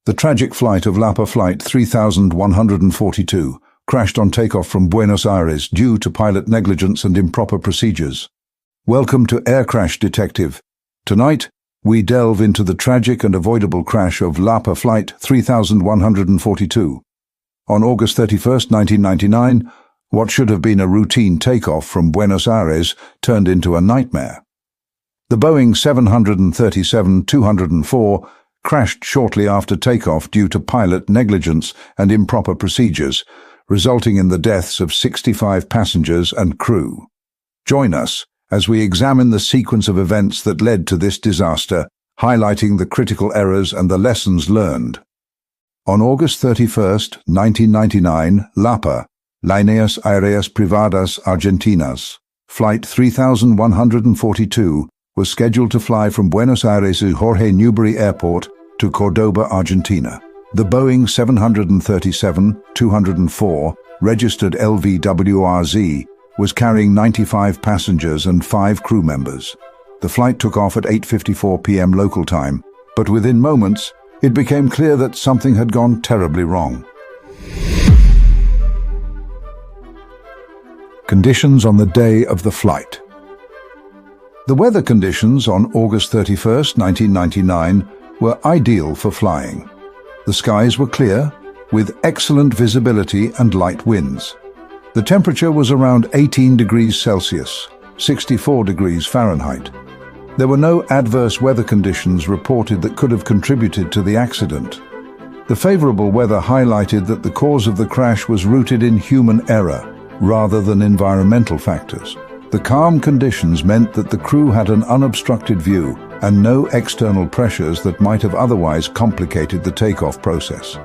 The tragic flight of LAPA Flight 3142 crashed on takeoff from Buenos Aires due to pilot negligence and improper procedures. Welcome to Air Crash Detective. Tonight, we delve into the tragic and avoidable crash of LAPA Flight 3142. On August 31, 1999, what should have been a routine takeoff from Buenos Aires turned into a nightmare. The Boeing 737-204 crashed shortly after takeoff due to pilot negligence and improper procedures, resulting in the deaths of 65 passengers and crew. Join us as we examine the sequence of events that led to this disaster, highlighting the critical errors and the lessons learned. On August 31, 1999, LAPA, Líneas Aéreas Privadas Argentinas, Flight 3142, was scheduled to fly from Buenos Aires' Jorge Newbery Airport to Córdoba, Argentina. The Boeing 737-204, registered LVWRZ, was carrying 95 passengers and 5 crew members. The flight took off at 8:54 p.m. local time, but within moments, it became clear that something had gone terribly wrong. Conditions on the day of the flight. The weather conditions on August 31, 1999, were ideal for flying. The skies were clear, with excellent visibility and light winds. The temperature was around 18 degrees Celsius, 64 degrees Fahrenheit. There were no adverse weather conditions reported that could have contributed to the accident. The favorable weather highlighted that the cause of the crash was rooted in human error, rather than environmental factors. The calm conditions meant that the crew had an unobstructed view and no external pressures that might have otherwise complicated the takeoff process.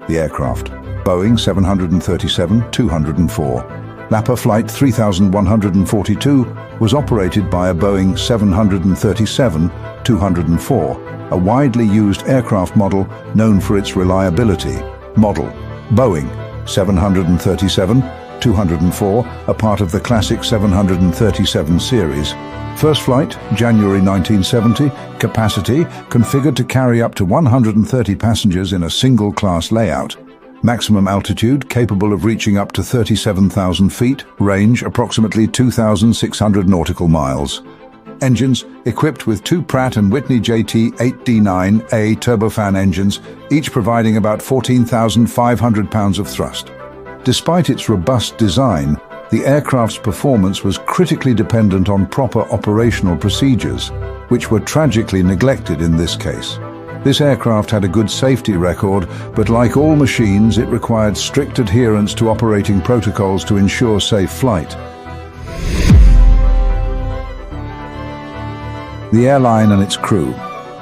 The aircraft, Boeing 737-204. LAPA Flight 3142 was operated by a Boeing 737-204, a widely used aircraft model known for its reliability. Model, Boeing 737-204, a part of the classic 737 series. First flight, January 1970, capacity, configured to carry up to 130 passengers in a single-class layout. Maximum altitude, capable of reaching up to 37,000 feet, range approximately 2,600 nautical miles. Engines, equipped with 2 Pratt & Whitney JT8D9A turbofan engines, each providing about 14,500 pounds of thrust. Despite its robust design, the aircraft's performance was critically dependent on proper operational procedures, which were tragically neglected in this case. This aircraft had a good safety record, but like all machines, it required strict adherence to operating protocols to ensure safe flight. The Airline and Its Crew.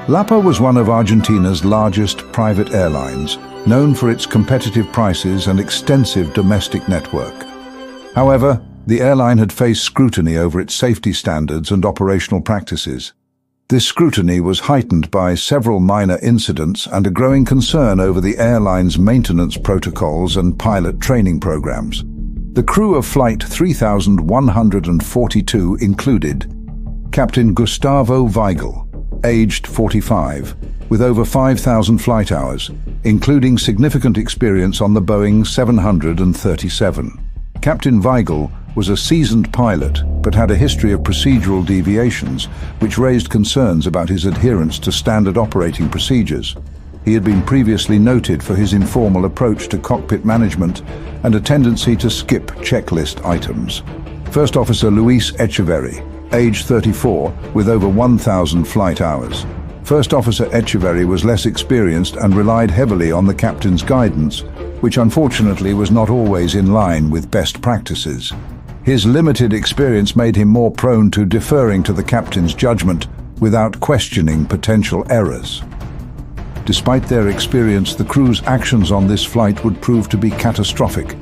LAPA was one of Argentina's largest private airlines, known for its competitive prices and extensive domestic network. However, the airline had faced scrutiny over its safety standards and operational practices. This scrutiny was heightened by several minor incidents and a growing concern over the airline's maintenance protocols and pilot training programs. The crew of Flight 3142 included Captain Gustavo Weigel, aged 45, with over 5,000 flight hours, including significant experience on the Boeing 737. Captain Weigel was a seasoned pilot, but had a history of procedural deviations, which raised concerns about his adherence to standard operating procedures. He had been previously noted for his informal approach to cockpit management and a tendency to skip checklist items. First Officer Luis Echeverry, age 34, with over 1,000 flight hours. First Officer Echeverry was less experienced and relied heavily on the captain's guidance, which unfortunately was not always in line with best practices. His limited experience made him more prone to deferring to the captain's judgment without questioning potential errors. Despite their experience, the crew's actions on this flight would prove to be catastrophic.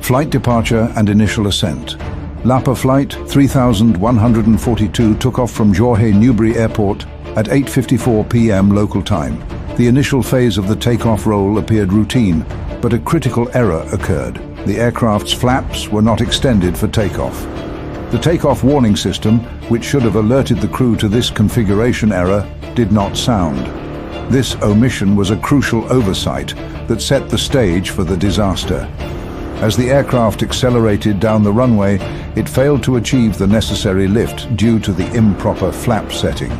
Flight Departure and Initial Ascent. LAPA Flight 3142 took off from Jorge Newbery Airport at 8:54 p.m. local time. The initial phase of the takeoff roll appeared routine, but a critical error occurred. The aircraft's flaps were not extended for takeoff. The takeoff warning system, which should have alerted the crew to this configuration error, did not sound. This omission was a crucial oversight that set the stage for the disaster. As the aircraft accelerated down the runway, it failed to achieve the necessary lift due to the improper flap setting.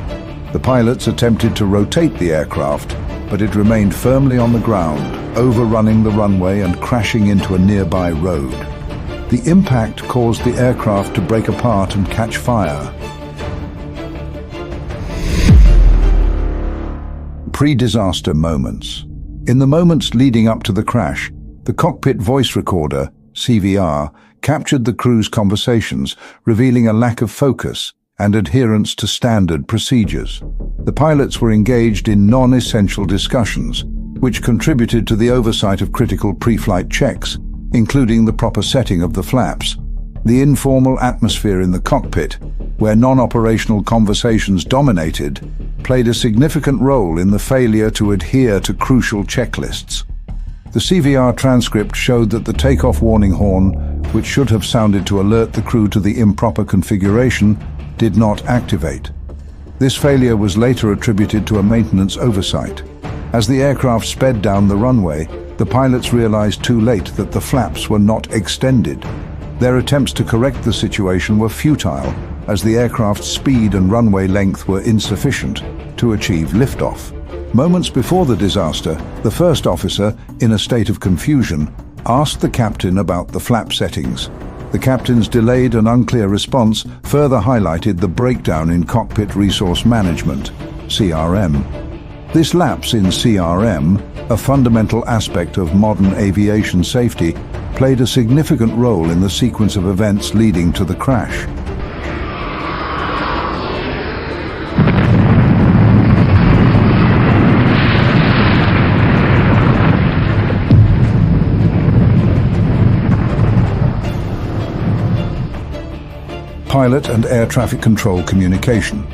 The pilots attempted to rotate the aircraft, but it remained firmly on the ground, overrunning the runway and crashing into a nearby road. The impact caused the aircraft to break apart and catch fire. Pre-disaster moments. In the moments leading up to the crash, the cockpit voice recorder, CVR, captured the crew's conversations, revealing a lack of focus and adherence to standard procedures. The pilots were engaged in non-essential discussions, which contributed to the oversight of critical pre-flight checks, including the proper setting of the flaps. The informal atmosphere in the cockpit, where non-operational conversations dominated, played a significant role in the failure to adhere to crucial checklists. The CVR transcript showed that the takeoff warning horn, which should have sounded to alert the crew to the improper configuration, did not activate. This failure was later attributed to a maintenance oversight. As the aircraft sped down the runway, the pilots realized too late that the flaps were not extended. Their attempts to correct the situation were futile, as the aircraft's speed and runway length were insufficient to achieve liftoff. Moments before the disaster, the first officer, in a state of confusion, asked the captain about the flap settings. The captain's delayed and unclear response further highlighted the breakdown in cockpit resource management, CRM. This lapse in CRM, a fundamental aspect of modern aviation safety, played a significant role in the sequence of events leading to the crash. Pilot and air traffic control communication.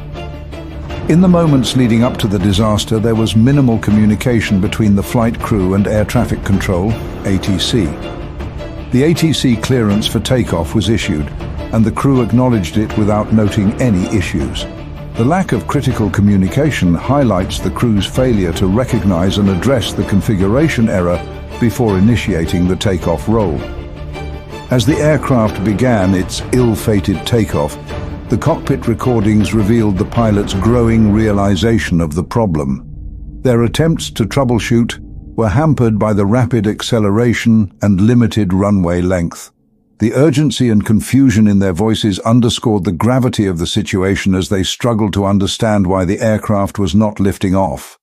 In the moments leading up to the disaster, there was minimal communication between the flight crew and air traffic control, ATC. The ATC clearance for takeoff was issued, and the crew acknowledged it without noting any issues. The lack of critical communication highlights the crew's failure to recognize and address the configuration error before initiating the takeoff roll. As the aircraft began its ill-fated takeoff, the cockpit recordings revealed the pilot's growing realization of the problem. Their attempts to troubleshoot were hampered by the rapid acceleration and limited runway length. The urgency and confusion in their voices underscored the gravity of the situation as they struggled to understand why the aircraft was not lifting off.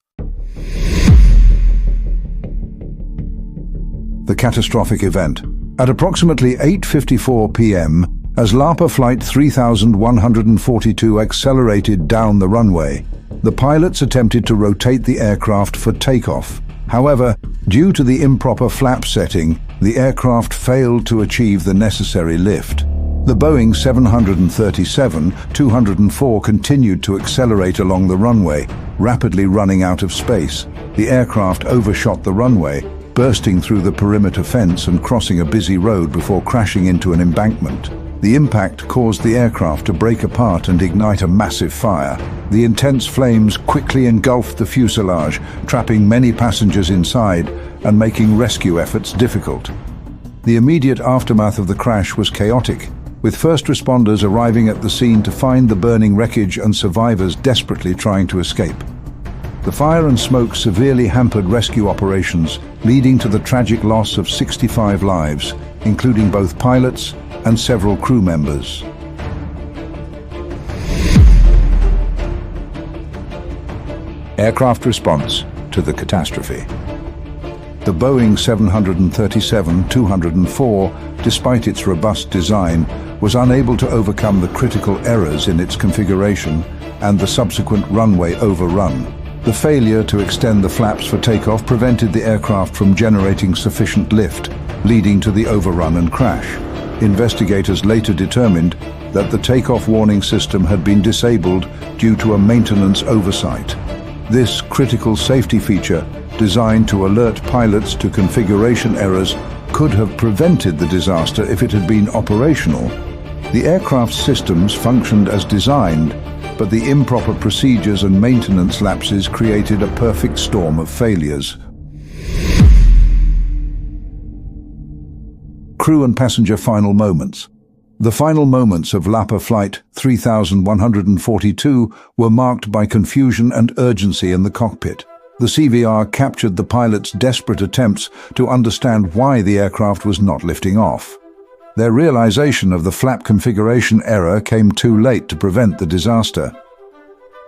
The catastrophic event. At approximately 8:54 p.m., as LAPA Flight 3142 accelerated down the runway, the pilots attempted to rotate the aircraft for takeoff. However, due to the improper flap setting, the aircraft failed to achieve the necessary lift. The Boeing 737-204 continued to accelerate along the runway, rapidly running out of space. The aircraft overshot the runway, bursting through the perimeter fence and crossing a busy road before crashing into an embankment. The impact caused the aircraft to break apart and ignite a massive fire. The intense flames quickly engulfed the fuselage, trapping many passengers inside and making rescue efforts difficult. The immediate aftermath of the crash was chaotic, with first responders arriving at the scene to find the burning wreckage and survivors desperately trying to escape. The fire and smoke severely hampered rescue operations, leading to the tragic loss of 65 lives, including both pilots and several crew members. Aircraft response to the catastrophe. The Boeing 737-204, despite its robust design, was unable to overcome the critical errors in its configuration and the subsequent runway overrun. The failure to extend the flaps for takeoff prevented the aircraft from generating sufficient lift, leading to the overrun and crash. Investigators later determined that the takeoff warning system had been disabled due to a maintenance oversight. This critical safety feature, designed to alert pilots to configuration errors, could have prevented the disaster if it had been operational. The aircraft's systems functioned as designed, but the improper procedures and maintenance lapses created a perfect storm of failures. Crew and passenger final moments. The final moments of LAPA Flight 3142 were marked by confusion and urgency in the cockpit. The CVR captured the pilot's desperate attempts to understand why the aircraft was not lifting off. Their realization of the flap configuration error came too late to prevent the disaster.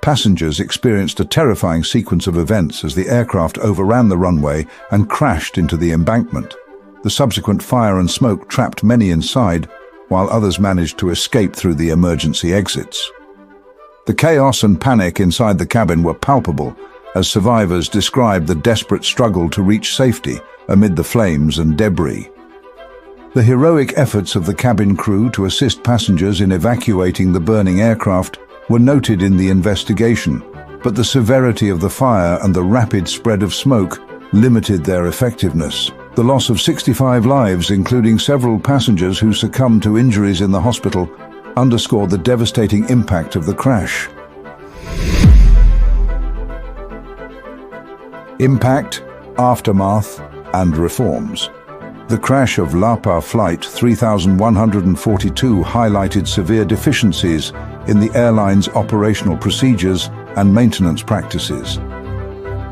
Passengers experienced a terrifying sequence of events as the aircraft overran the runway and crashed into the embankment. The subsequent fire and smoke trapped many inside, while others managed to escape through the emergency exits. The chaos and panic inside the cabin were palpable, as survivors described the desperate struggle to reach safety amid the flames and debris. The heroic efforts of the cabin crew to assist passengers in evacuating the burning aircraft were noted in the investigation, but the severity of the fire and the rapid spread of smoke limited their effectiveness. The loss of 65 lives, including several passengers who succumbed to injuries in the hospital, underscored the devastating impact of the crash. Impact, aftermath, and reforms. The crash of LAPA Flight 3142 highlighted severe deficiencies in the airline's operational procedures and maintenance practices.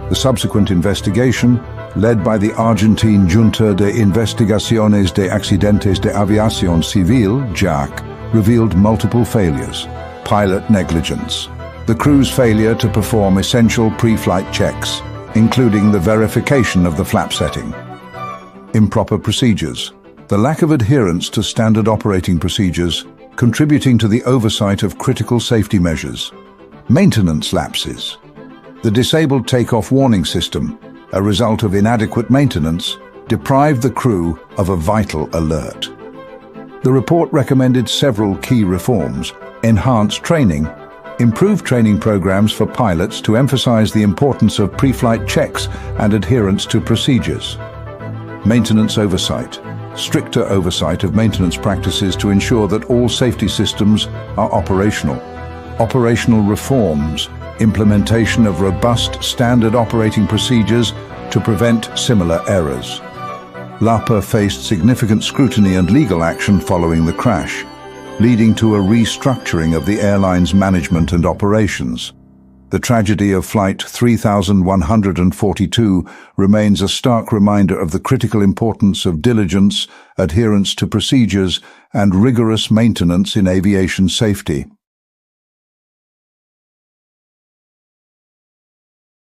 The subsequent investigation, led by the Argentine Junta de Investigaciones de Accidentes de Aviación Civil, JAC, revealed multiple failures. Pilot negligence. The crew's failure to perform essential pre-flight checks, including the verification of the flap setting. Improper procedures. The lack of adherence to standard operating procedures, contributing to the oversight of critical safety measures. Maintenance lapses. The disabled takeoff warning system, a result of inadequate maintenance, deprived the crew of a vital alert. The report recommended several key reforms: enhanced training, improved training programs for pilots to emphasize the importance of pre-flight checks and adherence to procedures. Maintenance oversight. Stricter oversight of maintenance practices to ensure that all safety systems are operational. Operational reforms. Implementation of robust standard operating procedures to prevent similar errors. LAPA faced significant scrutiny and legal action following the crash, leading to a restructuring of the airline's management and operations. The tragedy of Flight 3142 remains a stark reminder of the critical importance of diligence, adherence to procedures, and rigorous maintenance in aviation safety.